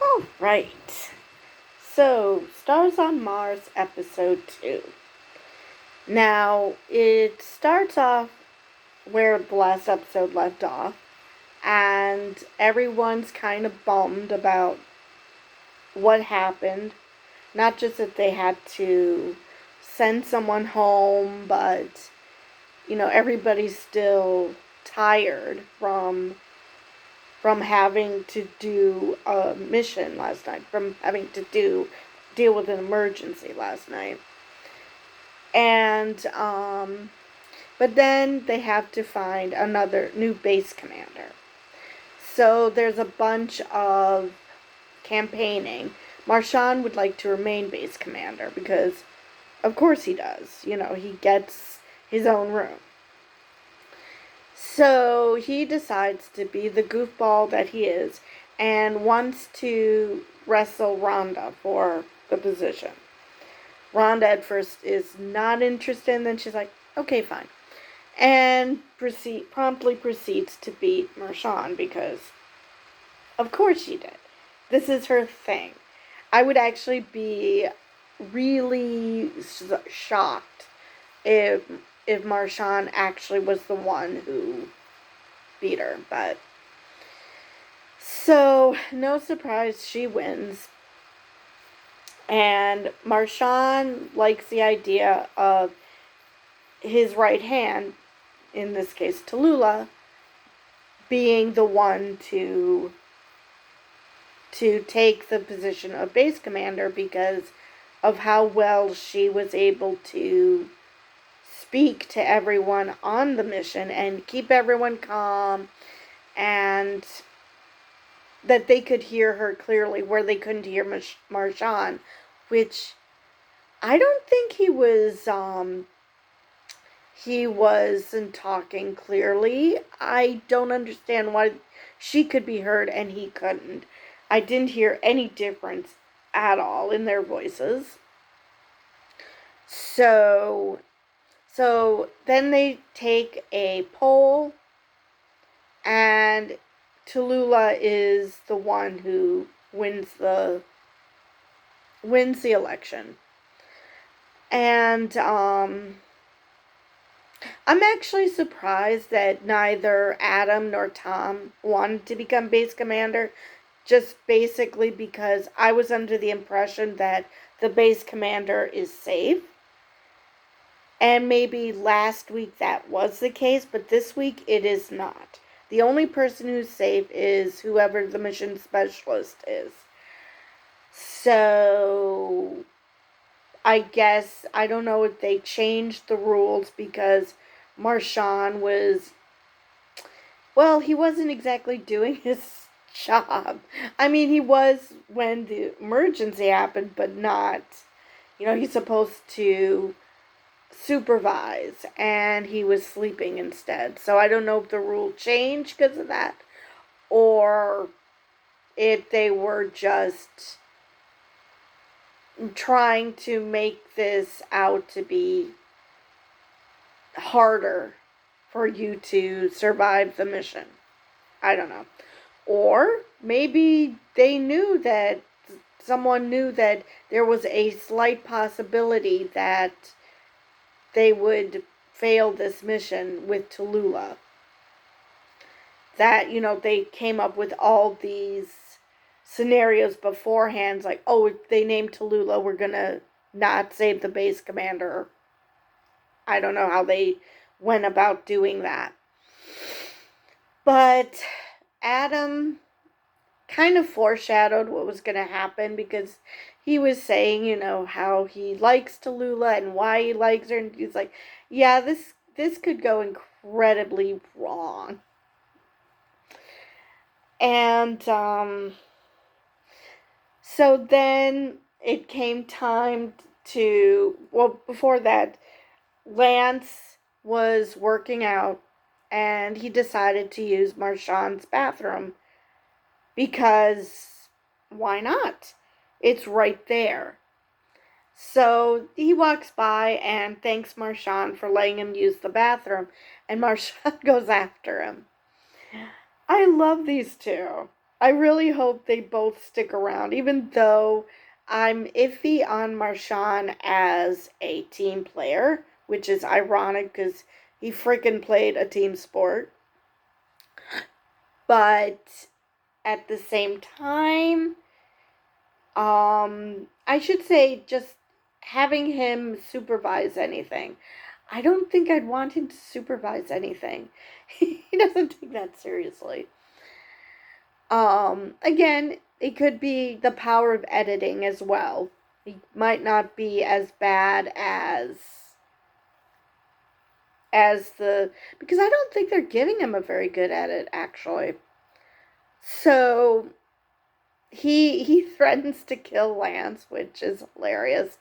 All right. So, Stars on Mars, Episode 2. Now, it starts off where the last episode left off, and everyone's kind of bummed about what happened. Not just that they had to send someone home, but, everybody's still tired from having to do a mission last night, from having to deal with an emergency last night. And but then they have to find another new base commander. So there's a bunch of campaigning. Marchand would like to remain base commander because of course he does. He gets his own room. So he decides to be the goofball that he is and wants to wrestle Rhonda for the position. Rhonda at first is not interested, and then she's like, okay, fine. And promptly proceeds to beat Marchand because, of course, she did. This is her thing. I would actually be really shocked if Marchand actually was the one who beat her. But so no surprise, she wins. And Marchand likes the idea of his right hand, in this case Tallulah, being the one to take the position of base commander because of how well she was able to speak to everyone on the mission and keep everyone calm, and that they could hear her clearly where they couldn't hear Marchand, which I don't think he wasn't talking clearly. I don't understand why she could be heard and he couldn't. I didn't hear any difference at all in their voices. So then they take a poll, and Tallulah is the one who wins the election. And I'm actually surprised that neither Adam nor Tom wanted to become base commander, just basically because I was under the impression that the base commander is safe. And maybe last week that was the case, but this week it is not. The only person who's safe is whoever the mission specialist is. So I guess, I don't know if they changed the rules because Marchand he wasn't exactly doing his job. I mean, he was when the emergency happened, but not, he's supposed to supervise, and he was sleeping instead. So I don't know if the rule changed because of that, or if they were just trying to make this out to be harder for you to survive the mission. I don't know. Or maybe someone knew that there was a slight possibility that they would fail this mission with Tallulah. That, they came up with all these scenarios beforehand, like, oh, if they name Tallulah, we're gonna not save the base commander. I don't know how they went about doing that. But Adam kind of foreshadowed what was going to happen because he was saying, how he likes Tallulah and why he likes her, and he's like, yeah, this could go incredibly wrong. And so then it came time before that, Lance was working out and he decided to use Marchand's bathroom because why not? It's right there. So he walks by and thanks Marchand for letting him use the bathroom, and Marchand goes after him. I love these two. I really hope they both stick around, even though I'm iffy on Marshawn as a team player, which is ironic because he freaking played a team sport. But at the same time, I should say just having him supervise anything. I don't think I'd want him to supervise anything. He doesn't take that seriously. Again, it could be the power of editing as well. He might not be as bad as the because I don't think they're giving him a very good edit actually. So he threatens to kill Lance, which is hilarious.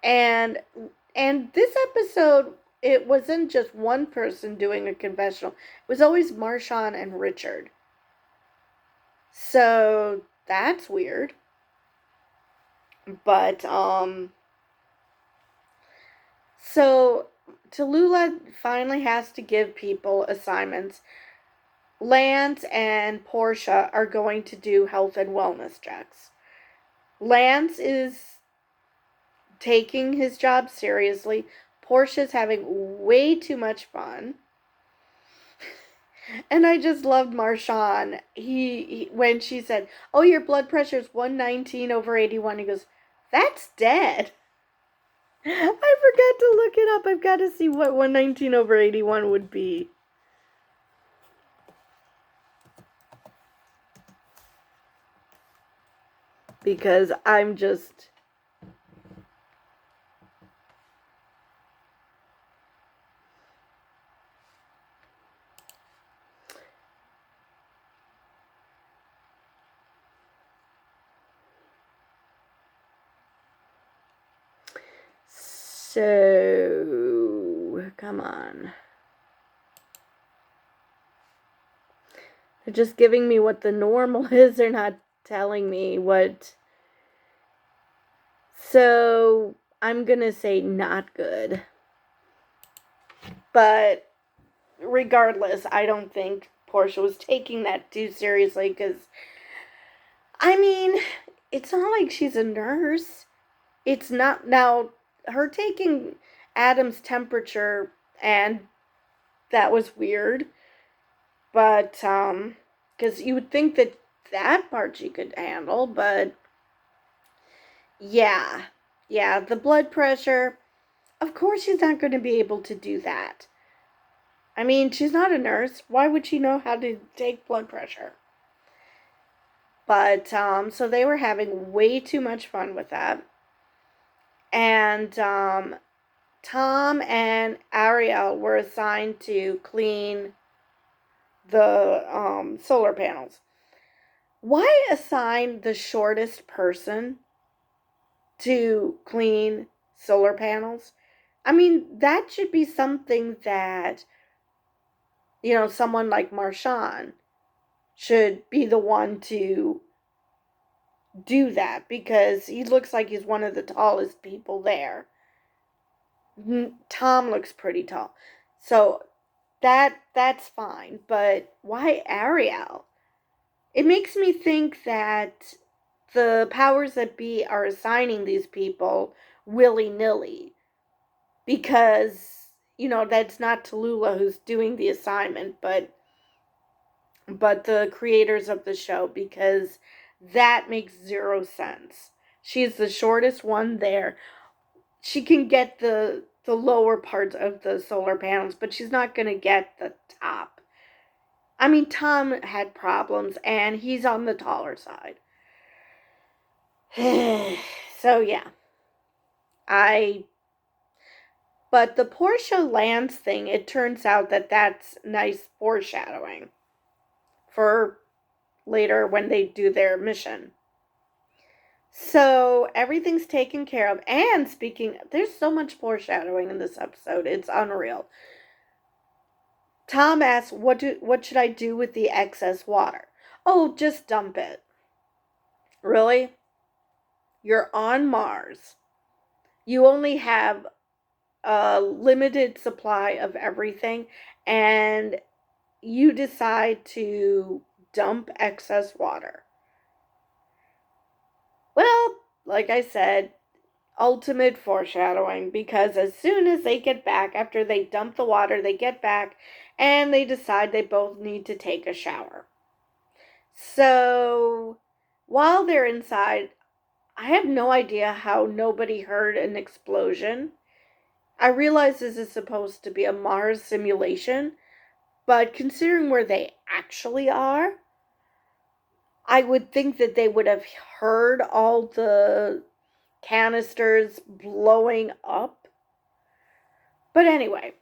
And this episode, it wasn't just one person doing a confessional. It was always Marshawn and Richard. So that's weird. But so Tallulah finally has to give people assignments. Lance and Portia are going to do health and wellness checks. Lance is taking his job seriously. Portia's having way too much fun. And I just loved Marshawn. He when she said, "Oh, your blood pressure is 119/81." He goes, "That's dead." I forgot to look it up. I've got to see what 119/81 would be. Because I'm just... So, come on. They're just giving me what the normal is. They're not telling me what... So, I'm going to say not good. But regardless, I don't think Portia was taking that too seriously because, I mean, it's not like she's a nurse. It's not... Now, her taking Adam's temperature, and that was weird. But, because you would think that part she could handle, but yeah. Yeah, the blood pressure, of course she's not going to be able to do that. I mean, she's not a nurse. Why would she know how to take blood pressure? But, so they were having way too much fun with that. And, Tom and Ariel were assigned to clean the, solar panels. Why assign the shortest person to clean solar panels? I mean, that should be something that, someone like Marshawn should be the one to do that because he looks like he's one of the tallest people there. Tom looks pretty tall. So that's fine, but why Ariel? It makes me think that the powers that be are assigning these people willy-nilly because that's not Tallulah who's doing the assignment, but the creators of the show, because that makes zero sense. She's the shortest one there. She can get the lower parts of the solar panels, but she's not going to get the top. I mean, Tom had problems and he's on the taller side. So yeah. But the Portia Lance thing, it turns out that that's nice foreshadowing for later when they do their mission. So everything's taken care of. And speaking, there's so much foreshadowing in this episode. It's unreal. Tom asks, what should I do with the excess water? Oh, just dump it. Really? You're on Mars. You only have a limited supply of everything, and you decide to dump excess water. Well, like I said, ultimate foreshadowing, because as soon as they get back, after they dump the water, they get back and they decide they both need to take a shower. So while they're inside, I have no idea how nobody heard an explosion. I realize this is supposed to be a Mars simulation, but considering where they actually are, I would think that they would have heard all the canisters blowing up. But anyway,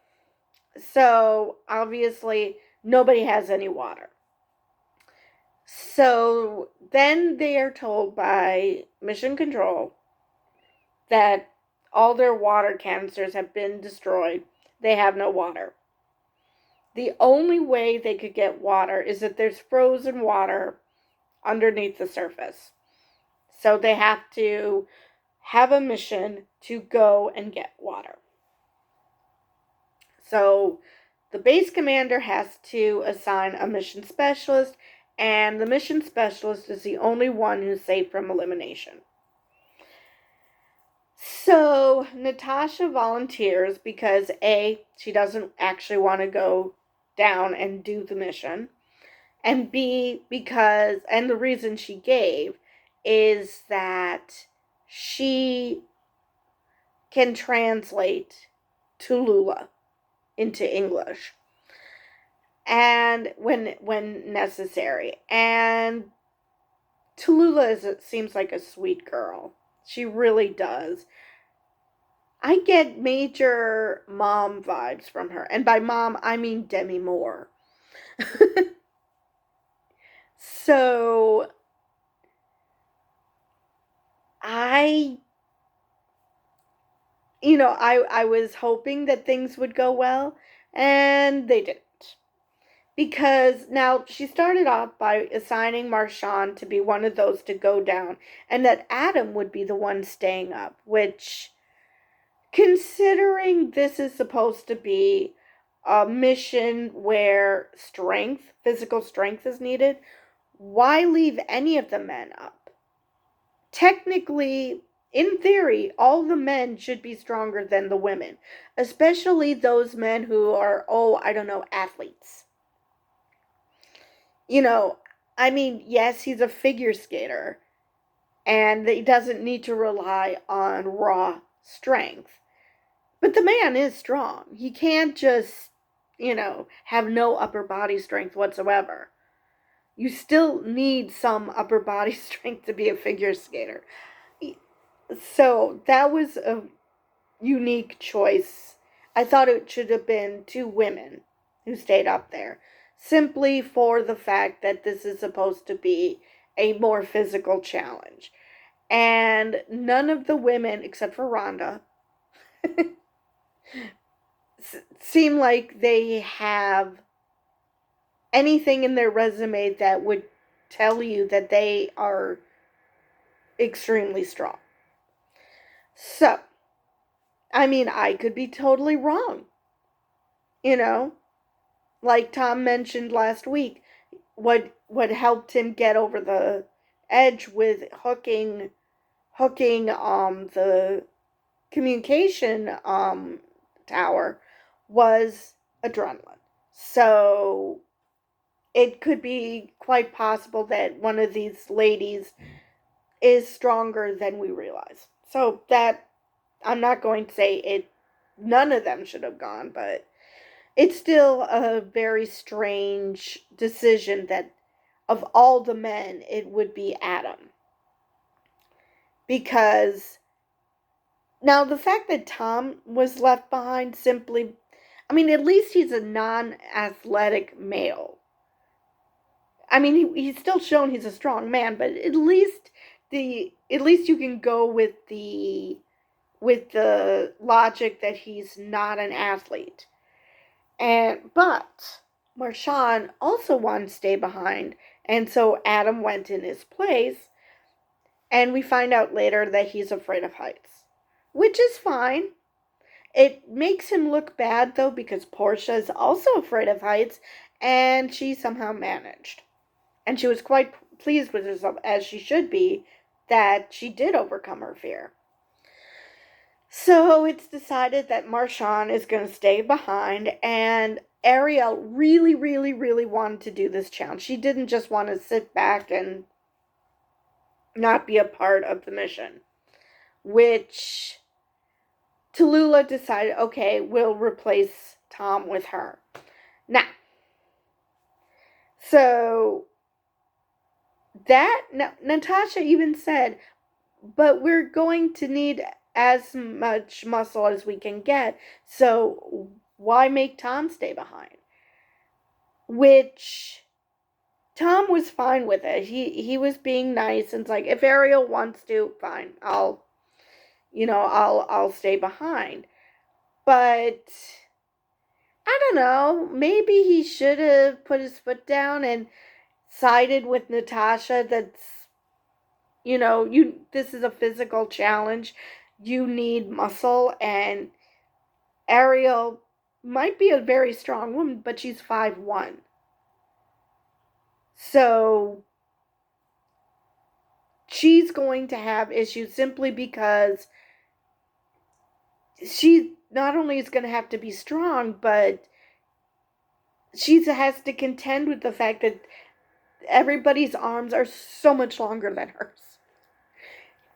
so obviously nobody has any water. So then they are told by Mission Control that all their water canisters have been destroyed. They have no water. The only way they could get water is that there's frozen water underneath the surface. So they have to have a mission to go and get water. So the base commander has to assign a mission specialist, and the mission specialist is the only one who's safe from elimination. So Natasha volunteers because A, she doesn't actually want to go down and do the mission, and B, because, and the reason she gave is that she can translate Tallulah into English, and when necessary. And Tallulah seems like a sweet girl. She really does. I get major mom vibes from her. And by mom, I mean Demi Moore. So, I was hoping that things would go well, and they didn't. Because now she started off by assigning Marchand to be one of those to go down, and that Adam would be the one staying up, which, considering this is supposed to be a mission where physical strength is needed, why leave any of the men up? Technically, in theory, all the men should be stronger than the women, especially those men who are, athletes. Yes, he's a figure skater, and he doesn't need to rely on raw strength. But the man is strong. He can't just, have no upper body strength whatsoever. You still need some upper body strength to be a figure skater. So that was a unique choice. I thought it should have been 2 women who stayed up there, simply for the fact that this is supposed to be a more physical challenge. And none of the women, except for Rhonda, seem like they have anything in their resume that would tell you that they are extremely strong. So, I could be totally wrong. Like Tom mentioned last week, what helped him get over the edge with hooking the communication tower was adrenaline. So it could be quite possible that one of these ladies is stronger than we realize. So that, I'm not going to say none of them should have gone, but it's still a very strange decision that of all the men, it would be Adam. Because now the fact that Tom was left behind simply, at least he's a non-athletic male. He's still shown he's a strong man, but at least you can go with the logic that he's not an athlete. But Marchand also wanted to stay behind, and so Adam went in his place, and we find out later that he's afraid of heights, which is fine. It makes him look bad, though, because Portia is also afraid of heights, and she somehow managed. And she was quite pleased with herself, as she should be, that she did overcome her fear. So it's decided that Marchand is going to stay behind, and Ariel really, really, really wanted to do this challenge. She didn't just want to sit back and not be a part of the mission, which Tallulah decided, okay, we'll replace Tom with her. Now, so that, Natasha even said, but we're going to need as much muscle as we can get, so why make Tom stay behind? Which Tom was fine with it. He was being nice and it's like, if Ariel wants to, fine, I'll stay behind. But I don't know, maybe he should have put his foot down and sided with Natasha. That's, this is a physical challenge. You need muscle, and Ariel might be a very strong woman, but she's 5'1". So she's going to have issues simply because she not only is going to have to be strong, but she has to contend with the fact that everybody's arms are so much longer than hers.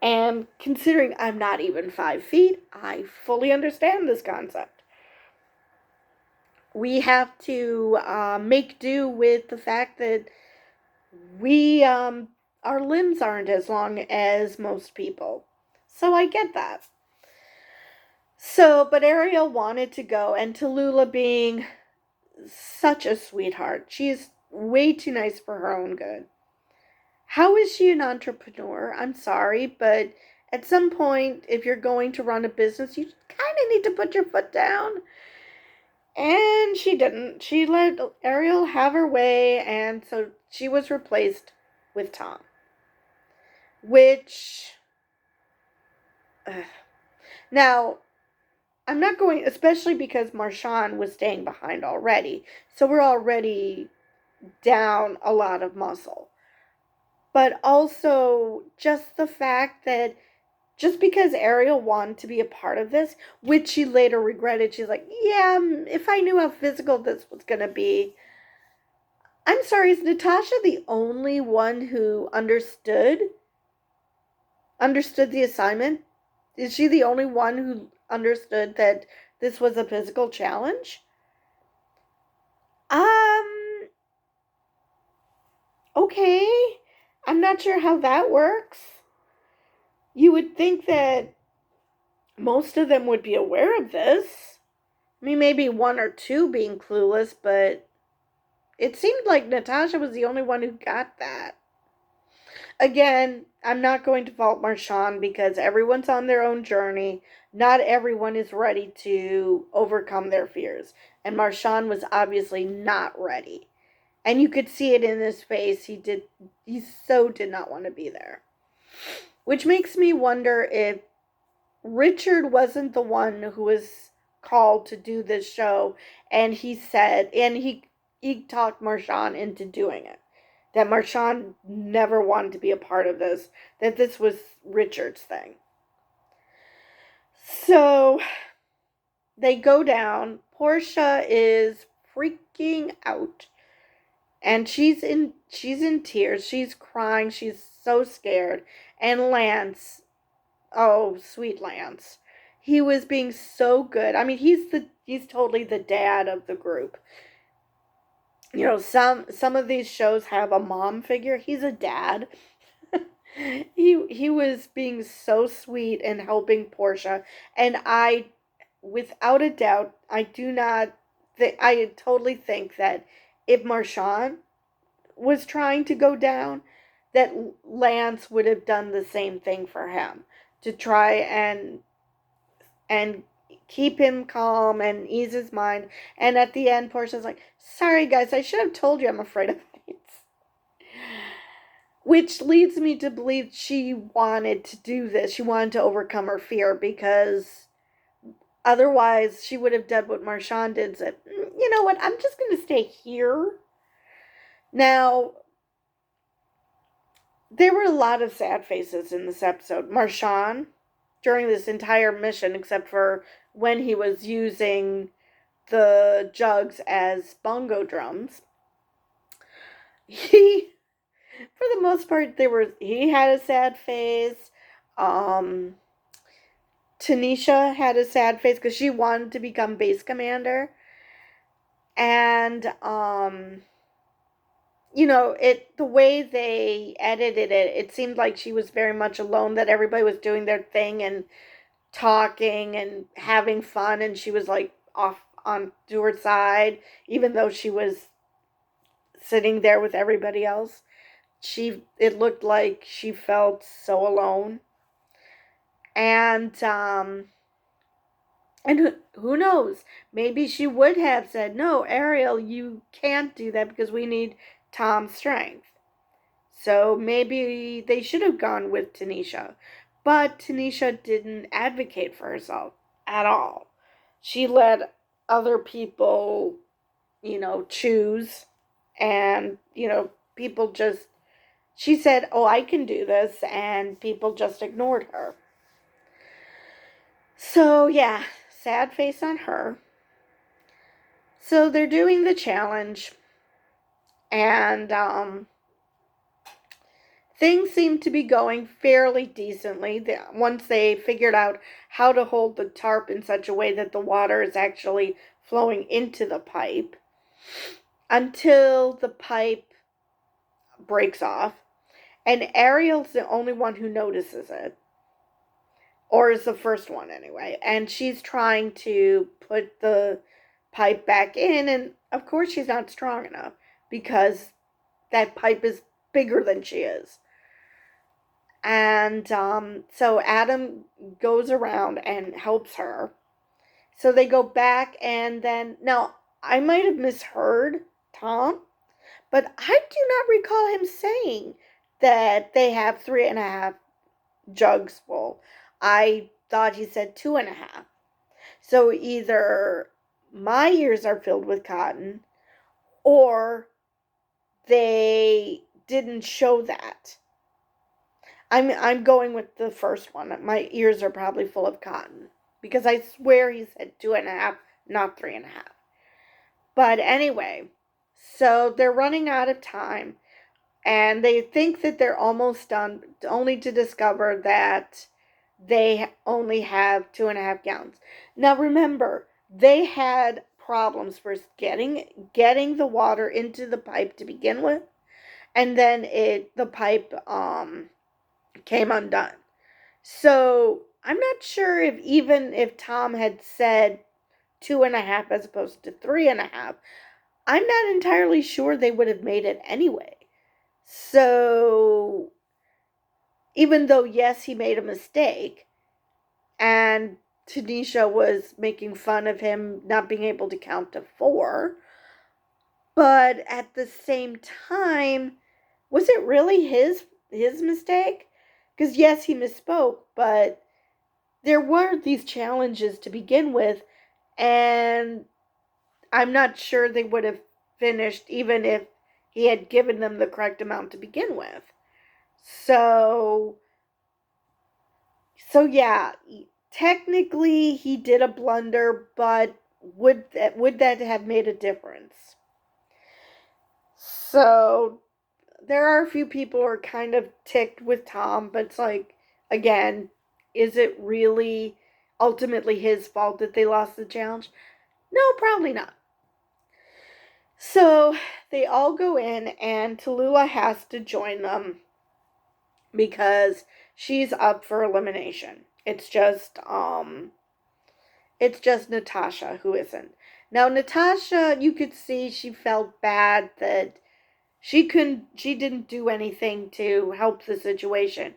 And considering I'm not even 5 feet, I fully understand this concept. We have to make do with the fact that our limbs aren't as long as most people. So I get that. So, but Ariel wanted to go, and Tallulah, being such a sweetheart, she's way too nice for her own good. How is she an entrepreneur? I'm sorry, but at some point, if you're going to run a business, you kind of need to put your foot down. And she didn't. She let Ariel have her way, and so she was replaced with Tom. Which, now, I'm not going, especially because Marchand was staying behind already. So we're already down a lot of muscle. But also just the fact that just because Ariel wanted to be a part of this, which she later regretted, she's like, yeah, if I knew how physical this was going to be. I'm sorry, is Natasha the only one who understood the assignment? Is she the only one who understood that this was a physical challenge? Okay. I'm not sure how that works. You would think that most of them would be aware of this. I mean, maybe one or two being clueless, but it seemed like Natasha was the only one who got that. Again, I'm not going to fault Marchand because everyone's on their own journey. Not everyone is ready to overcome their fears. And Marchand was obviously not ready. And you could see it in his face. He so did not want to be there. Which makes me wonder if Richard wasn't the one who was called to do this show, and he talked Marchand into doing it. That Marchand never wanted to be a part of this, that this was Richard's thing. So they go down. Portia is freaking out. And she's in tears. She's crying. She's so scared. And Lance, oh, sweet Lance. He was being so good. I mean, he's totally the dad of the group. Some of these shows have a mom figure. He's a dad. He was being so sweet and helping Portia, and I, without a doubt, I totally think that if Marchand was trying to go down, that Lance would have done the same thing for him to try and keep him calm and ease his mind. And at the end, Portia's like, sorry guys, I should have told you I'm afraid of heights. Which leads me to believe she wanted to do this. She wanted to overcome her fear, because otherwise she would have done what Marchand did, said, you know what, I'm just going to stay here. Now, there were a lot of sad faces in this episode. Marshawn, during this entire mission, except for when he was using the jugs as bongo drums, he, for the most part, he had a sad face. Um, Tanisha had a sad face because she wanted to become base commander. And, the way they edited it, it seemed like she was very much alone, that everybody was doing their thing and talking and having fun, and she was like off on to her side, even though she was sitting there with everybody else. It looked like she felt so alone. And who knows? Maybe she would have said, "No, Ariel, you can't do that because we need Tom's strength." So maybe they should have gone with Tanisha. But Tanisha didn't advocate for herself at all. She let other people, choose. And, people just, she said, "Oh, I can do this." And people just ignored her. So, yeah, sad face on her. So they're doing the challenge. And, things seem to be going fairly decently once they figured out how to hold the tarp in such a way that the water is actually flowing into the pipe, until the pipe breaks off. And Ariel's the only one who notices it, or is the first one anyway. And she's trying to put the pipe back in, and of course she's not strong enough because that pipe is bigger than she is. And so Adam goes around and helps her. So they go back, and then, now, I might have misheard Tom, but I do not recall him saying that they have 3.5 jugs full. I thought he said 2.5. So either my ears are filled with cotton, or they didn't show that. I'm going with the first one. My ears are probably full of cotton, because I swear he said 2.5, not 3.5. But anyway, so they're running out of time, and they think that they're almost done, only to discover that they only have 2.5 gallons. Now remember, they had problems first getting the water into the pipe to begin with, and then the pipe came undone. So I'm not sure if, even if Tom had said 2.5 as opposed to 3.5, I'm not entirely sure they would have made it anyway. So even though, yes, he made a mistake, and Tanisha was making fun of him not being able to count to 4, but at the same time, was it really his mistake? Because yes, he misspoke, but there were these challenges to begin with, and I'm not sure they would have finished even if he had given them the correct amount to begin with. So yeah, technically he did a blunder, but would that have made a difference? So there are a few people who are kind of ticked with Tom, but it's like, again, is it really ultimately his fault that they lost the challenge? No, probably not. So they all go in, and Tallulah has to join them because she's up for elimination. It's just Natasha who isn't. Now Natasha, you could see she felt bad that she didn't do anything to help the situation.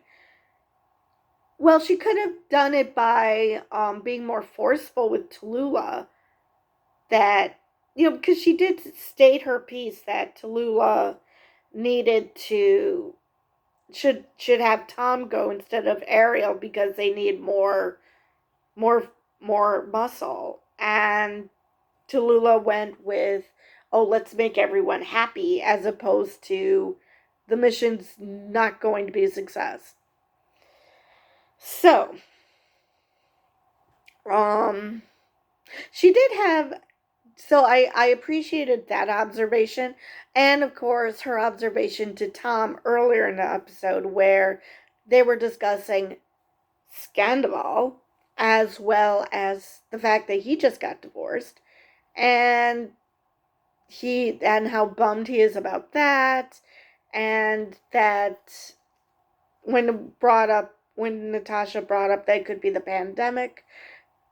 Well, she could have done it by being more forceful with Tallulah, that, because she did state her piece that Tallulah needed to should have Tom go instead of Ariel because they need more muscle. And Tallulah went with, "Oh, let's make everyone happy," as opposed to the mission's not going to be a success. So, she did have, so I appreciated that observation. And of course, her observation to Tom earlier in the episode where they were discussing Scandival as well as the fact that he just got divorced. And how bummed he is about that. And that when Natasha brought up that it could be the pandemic,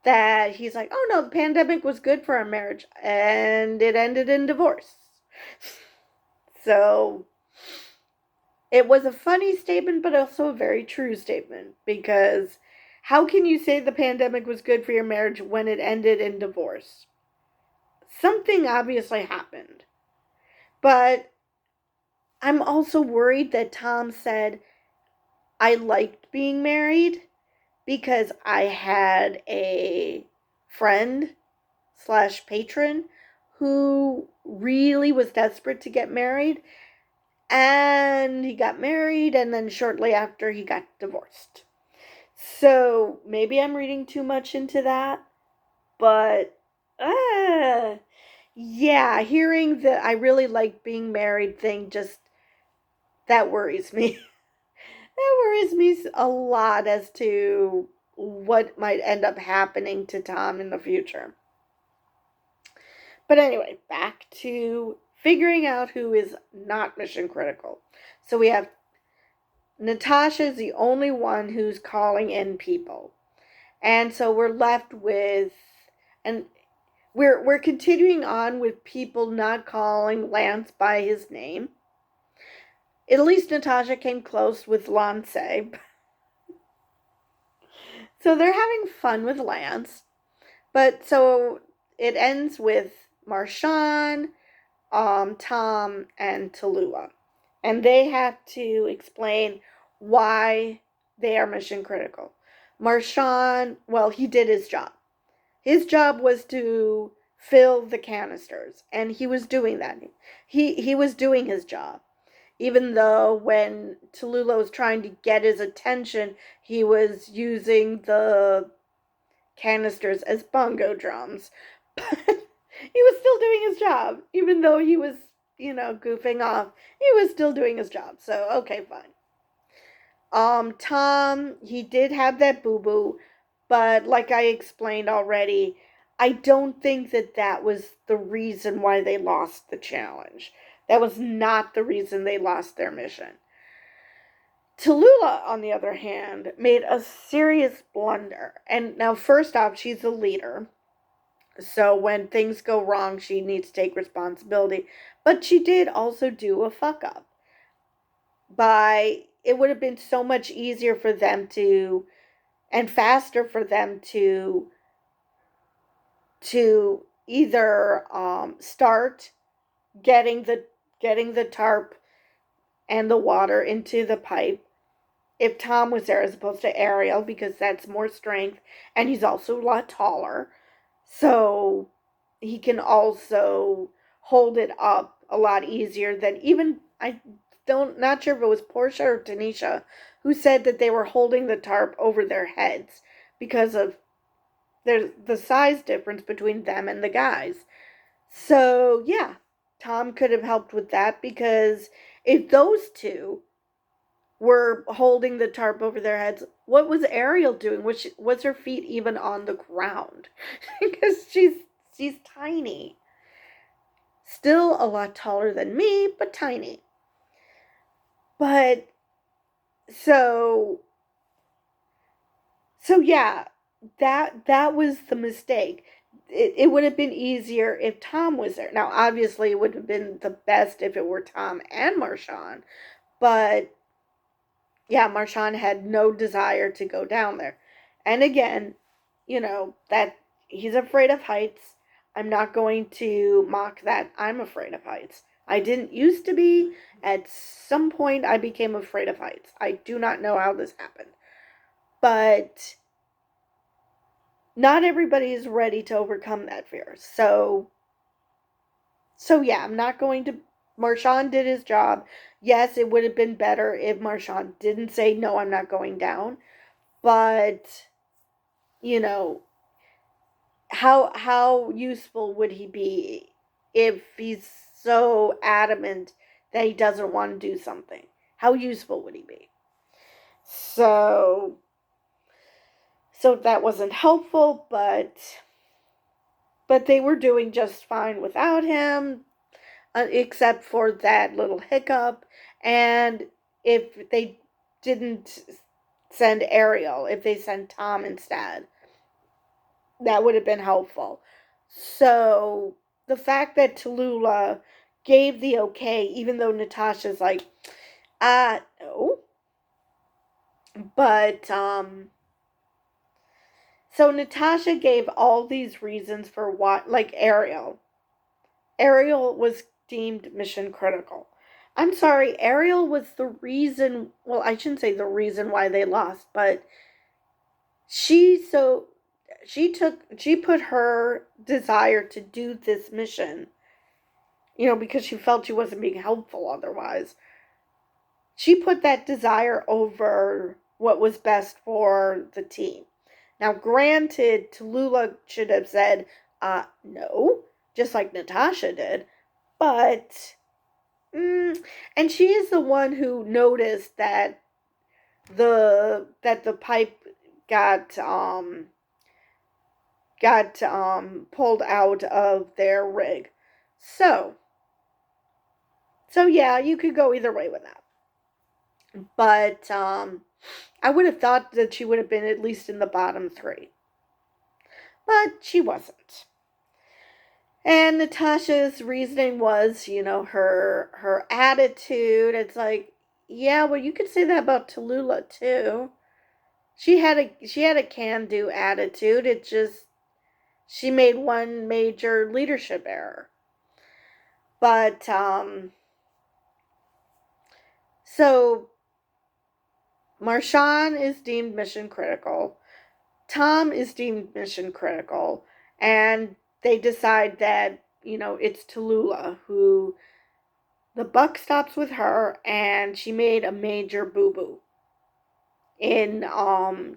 that he's like, oh no, the pandemic was good for our marriage and it ended in divorce. So it was a funny statement, but also a very true statement, because how can you say the pandemic was good for your marriage when it ended in divorce? Something obviously happened. But I'm also worried that Tom said, I liked being married because I had a friend / patron who really was desperate to get married, and he got married, and then shortly after he got divorced. So maybe I'm reading too much into that, but yeah, hearing the I really like being married thing, just that worries me. That worries me a lot as to what might end up happening to Tom in the future. But anyway, back to figuring out who is not mission critical. So we have Natasha is the only one who's calling in people. And so we're left with, and we're continuing on with people not calling Lance by his name. At least Natasha came close with Lance. So they're having fun with Lance. But so it ends with Marshawn, Tom, and Tallulah. And they have to explain why they are mission critical. Marshawn, well, he did his job. His job was to fill the canisters, and he was doing that. He was doing his job. Even though when Tallulah was trying to get his attention, he was using the canisters as bongo drums. But he was still doing his job. Even though he was, goofing off, he was still doing his job. So, okay, fine. Tom, he did have that boo-boo, but like I explained already, I don't think that was the reason why they lost the challenge. That was not the reason they lost their mission. Tallulah, on the other hand, made a serious blunder. And now, first off, she's a leader. So when things go wrong, she needs to take responsibility. But she did also do a fuck up. It would have been so much easier for them to, and faster for them to either start getting the tarp and the water into the pipe if Tom was there, as opposed to Ariel, because that's more strength, and he's also a lot taller, so he can also hold it up a lot easier than even, not sure if it was Portia or Tanisha who said that they were holding the tarp over their heads because of there's the size difference between them and the guys. So yeah, Tom could have helped with that, because if those two were holding the tarp over their heads, what was Ariel doing? Was her feet even on the ground? Because she's tiny. Still a lot taller than me, but tiny. But so yeah, that was the mistake. It would have been easier if Tom was there. Now, obviously, it would have been the best if it were Tom and Marshawn, but yeah, Marshawn had no desire to go down there. And again, that he's afraid of heights. I'm not going to mock that. I'm afraid of heights. I didn't used to be. At some point, I became afraid of heights. I do not know how this happened. But not everybody is ready to overcome that fear. So yeah, I'm not going to Marshawn did his job. Yes, it would have been better if Marshawn didn't say, no, I'm not going down. But, you know, how useful would he be if he's so adamant that he doesn't want to do something? How useful would he be? So that wasn't helpful, but they were doing just fine without him, except for that little hiccup. And if they didn't send Ariel, if they sent Tom instead, that would have been helpful. So the fact that Tallulah gave the okay, even though Natasha's like, no. But, so Natasha gave all these reasons for what, like Ariel. Ariel was deemed mission critical. I'm sorry, Ariel was the reason, well, I shouldn't say the reason why they lost, but she put her desire to do this mission, because she felt she wasn't being helpful otherwise. She put that desire over what was best for the team. Now, granted, Tallulah should have said, no, just like Natasha did, but, and she is the one who noticed that the pipe got pulled out of their rig. So yeah, you could go either way with that. But I would have thought that she would have been at least in the bottom 3. But she wasn't. And Natasha's reasoning was, her attitude. It's like, yeah, well, you could say that about Tallulah too. She had a can-do attitude. It just, she made one major leadership error. But so Marshawn is deemed mission critical. Tom is deemed mission critical, and they decide that, it's Tallulah who, the buck stops with her, and she made a major boo-boo in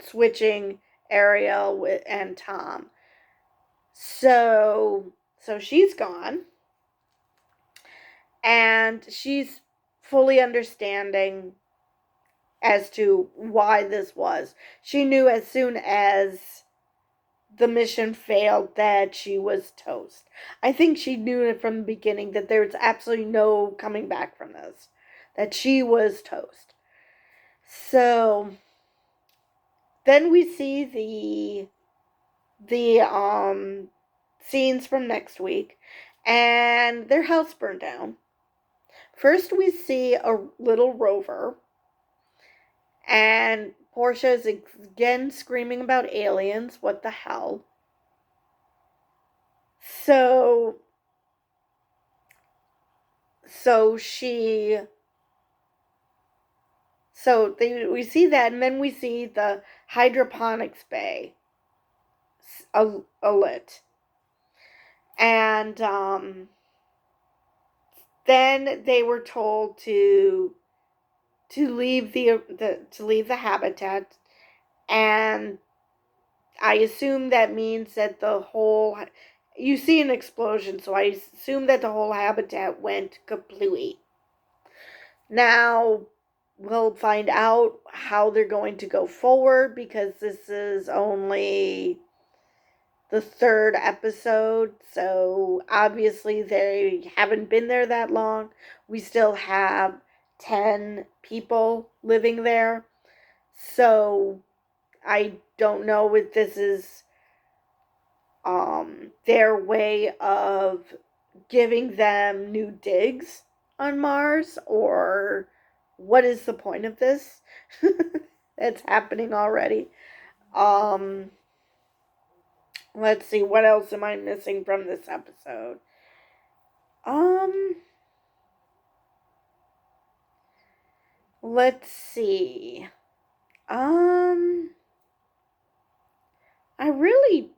switching Ariel and Tom. So she's gone, and she's fully understanding as to why this was. She knew as soon as the mission failed that she was toast. I think she knew it from the beginning that there was absolutely no coming back from this, that she was toast. So then we see the scenes from next week, and their house burned down. First we see a little Rover, and Portia is again screaming about aliens. What the hell? So we see that, and then we see the hydroponics bay lit, and then they were told to leave the habitat, and I assume that means that you see an explosion, so I assume that the whole habitat went kablooey. Now, we'll find out how they're going to go forward, because this is only the 3rd episode, so obviously they haven't been there that long. We still have 10 people living there, so I don't know if this is their way of giving them new digs on Mars, or what is the point of this that's happening already. Let's see, what else am I missing from this episode? Let's see. I really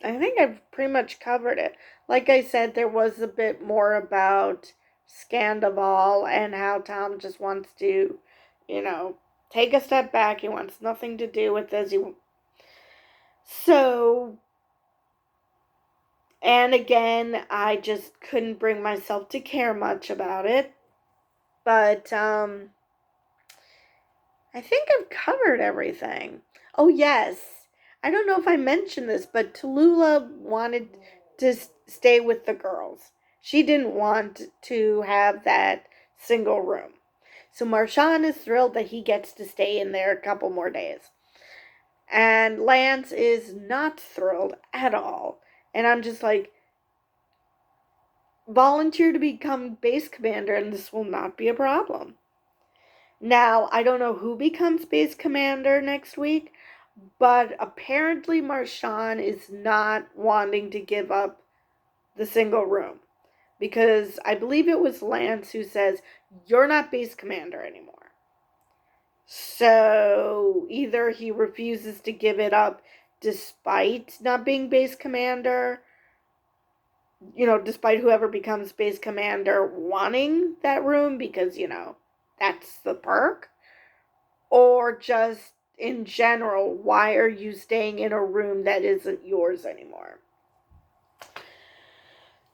I think I've pretty much covered it. Like I said, there was a bit more about Scandival and how Tom just wants to, take a step back. He wants nothing to do with this. So, and again, I just couldn't bring myself to care much about it. But I think I've covered everything. Oh, yes. I don't know if I mentioned this, but Tallulah wanted to stay with the girls. She didn't want to have that single room. So Marshawn is thrilled that he gets to stay in there a couple more days. And Lance is not thrilled at all. And I'm just like, volunteer to become base commander and this will not be a problem. Now, I don't know who becomes base commander next week, but apparently Marshawn is not wanting to give up the single room. Because I believe it was Lance who says, you're not base commander anymore. So either he refuses to give it up despite not being base commander, despite whoever becomes base commander wanting that room because, that's the perk, or just in general, why are you staying in a room that isn't yours anymore?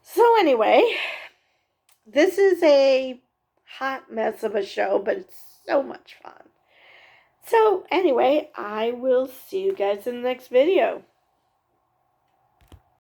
So, anyway, this is a hot mess of a show, but it's so much fun. So, anyway, I will see you guys in the next video.